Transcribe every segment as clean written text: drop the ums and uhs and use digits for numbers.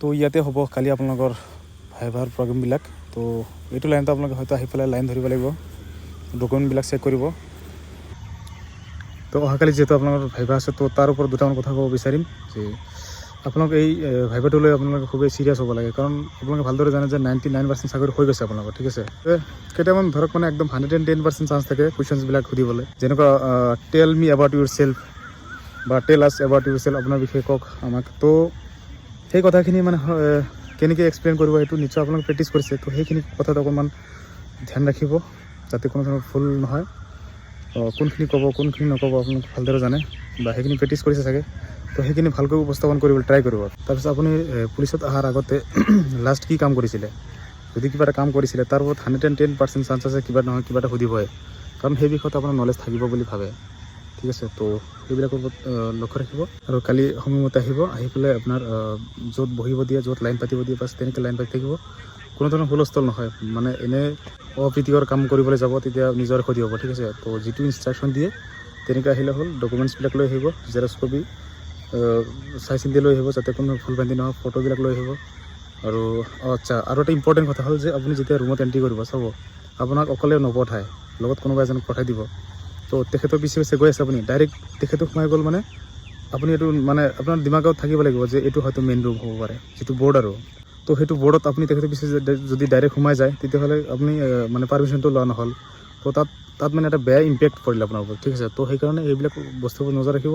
তো ইয়াতে হ'ব কালি আপোনালোকৰ ভাইভাৰ প্ৰগ্ৰেমবিলাক। তো এইটো লাইনটো আপোনালোকে হয়তো আহি পেলাই লাইন ধৰিব লাগিব, ডকুমেণ্টবিলাক চেক কৰিব। তো অহাকালি যিহেতু আপোনালোকৰ ভাইভা আছে, তো তাৰ ওপৰত দুটামান কথা ক'ব বিচাৰিম যে আপোনালোকে এই ভাইভাটো লৈ আপোনালোকে খুবেই চিৰিয়াছ হ'ব লাগে, কাৰণ আপোনালোকে ভালদৰে জানে যে 99% চাকৰি হৈ গৈছে আপোনালোকৰ, ঠিক আছে। কেইটামান ধৰক মানে একদম 110% চান্স থাকে কুৱেশ্যনছবিলাক সুধিবলৈ, যেনেকুৱা tell me about Euro self বা টেল আছ এবাউট ইউৰ চেল্ফ, আপোনাৰ বিষয়ে কওক আমাক। তো সেই কথাখিনি মানে কেনেকৈ এক্সপ্লেইন কৰিব সেইটো নিশ্চয় আপোনালোকে প্ৰেক্টিছ কৰিছে। তো সেইখিনি কথাত অকণমান ধ্যান ৰাখিব যাতে কোনো ধৰণৰ ভুল নহয়। কোনখিনি ক'ব কোনখিনি নক'ব আপোনালোকে ভালদৰে জানে বা সেইখিনি প্ৰেক্টিছ কৰিছে চাগে। তো সেইখিনি ভালকৈ উপস্থাপন কৰিবলৈ ট্ৰাই কৰিব। তাৰপিছত আপুনি পুলিচত অহাৰ আগতে লাষ্ট কি কাম কৰিছিলে, যদি কিবা এটা কাম কৰিছিলে তাৰ ওপৰত 110% চান্স আছে কিবা নহয় কিবা এটা সুধিবই, কাৰণ সেই বিষয়ত আপোনাৰ নলেজ থাকিব বুলি ভাবে, ঠিক আছে। তো সেইবিলাকৰ ওপৰত লক্ষ্য ৰাখিব আৰু কালি সময়মতে আহিব, আহি পেলাই আপোনাৰ য'ত বহিব দিয়ে, য'ত লাইন পাতিব দিয়ে, বাছ তেনেকৈ লাইন পাতি থাকিব। কোনো ধৰণৰ হুলস্থল নহয়, মানে এনে অপ্ৰীতিকৰ কাম কৰিবলৈ যাব তেতিয়া নিজৰ ক্ষতি হ'ব, ঠিক আছে। তো যিটো ইনষ্ট্ৰাকশ্যন দিয়ে তেনেকৈ আহিলে হ'ল। ডকুমেণ্টছবিলাক লৈ আহিব, জেৰক্স কপি চাই চিন্তি লৈ আহিব যাতে কোনো ভুল ভ্ৰান্তি নহয়। ফটোবিলাক লৈ আহিব। আৰু আচ্ছা, আৰু এটা ইম্পৰ্টেণ্ট কথা হ'ল যে আপুনি যেতিয়া ৰুমত এণ্ট্ৰি কৰিব, চাব আপোনাক অকলে নপঠায়, লগত কোনোবা এজনক পঠাই দিব। তো তেখেতৰ পিছে পিছে গৈ আছে আপুনি, ডাইৰেক্ট তেখেতক সোমাই গ'ল মানে আপুনি এইটো মানে আপোনাৰ দিমাগত থাকিব লাগিব যে এইটো হয়তো মেইন ৰুম হ'ব পাৰে, যিটো বৰ্ড আৰু। তো সেইটো বৰ্ডত আপুনি তেখেতৰ পিছে যদি ডাইৰেক্ট সোমাই যায় তেতিয়াহ'লে আপুনি মানে পাৰ্মিশ্যনটো লোৱা নহ'ল। তো তাত মানে এটা বেয়া ইম্পেক্ট পৰিলে আপোনাৰ ওপৰত, ঠিক আছে। তো সেইকাৰণে এইবিলাক বস্তুবোৰ নজৰ ৰাখিব।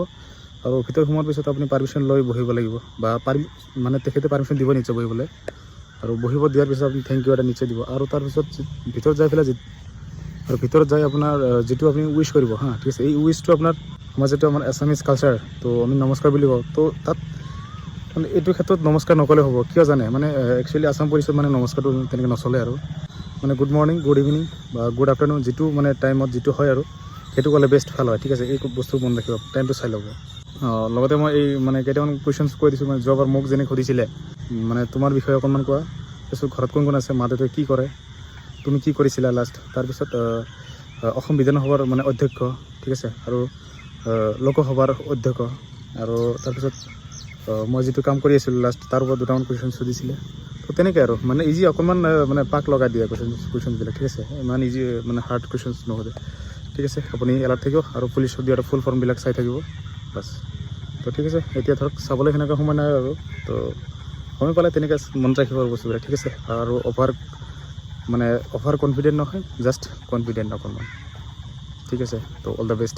আৰু ভিতৰত সোমোৱাৰ পিছত আপুনি পাৰ্মিশ্যন লৈ বহিব লাগিব, বা মানে তেখেতে পাৰ্মিশ্যন দিব নিশ্চয় বহিবলৈ। আৰু বহিব দিয়াৰ পিছত আপুনি থেংক ইউ এটা নিশ্চয় দিব। আৰু তাৰপিছত ভিতৰত যাই পেলাই আৰু ভিতৰত যাই আপোনাৰ যিটো আপুনি উইচ কৰিব, হা, ঠিক আছে। এই উইচটো আমাৰ যিটো আমাৰ এছামিজ কালচাৰ, তো আমি নমস্কাৰ বুলি কওঁ। তো তাত মানে এইটো ক্ষেত্ৰত নমস্কাৰ নক'লে হ'ব, কিয় জানে, মানে একচুৱেলি আছাম পুলিচত মানে নমস্কাৰটো তেনেকৈ নচলে আৰু। মানে গুড মৰ্ণিং, গুড ইভিনিং বা গুড আফটাৰনুন, যিটো মানে টাইমত যিটো হয় আৰু সেইটো ক'লে বেষ্ট ভাল হয়, ঠিক আছে। এই বস্তু মন ৰাখিব, টাইমটো চাই ল'ব। লগতে মই এই মানে কেইটামান কুৱেশ্যনছ কৈ দিছোঁ, মানে যোৱাবাৰ মোক যেনে সুধিছিলে মানে তোমাৰ বিষয়ে অকণমান কোৱা, তাৰপিছত ঘৰত কোন কোন আছে, মা দেউতাই কি কৰে, তুমি কি কৰিছিলা লাষ্ট, তাৰপিছত অসম বিধানসভাৰ মানে অধ্যক্ষ, ঠিক আছে, আৰু লোকসভাৰ অধ্যক্ষ, আৰু তাৰপিছত মই যিটো কাম কৰি আছিলোঁ লাষ্ট তাৰ ওপৰত দুটামান কুৱেশ্যন সুধিছিলে। তো তেনেকৈ আৰু মানে ইজি অকণমান মানে পাক লগাই দিয়ে কুৱেশ্যনছবিলাক, ঠিক আছে। ইমান ইজি মানে হাৰ্ড কুৱেশ্যনছ নহ'লে, ঠিক আছে। আপুনি এলাৰ্ট থাকিব আৰু পুলিচত দিয়া ফুল ফৰ্মবিলাক চাই থাকিব, বাছ। তো ঠিক আছে, এতিয়া ধৰক চাবলৈ সেনেকুৱা সময় নাই আৰু। তো সময় পালে তেনেকৈ মনত ৰাখিব আৰু বস্তুবিলাক, ঠিক আছে। আৰু অভাৰ কনফিডেণ্ট নহয়, জাষ্ট কনফিডেণ্ট অকণমান, ঠিক আছে। তো অল দ্য বেষ্ট।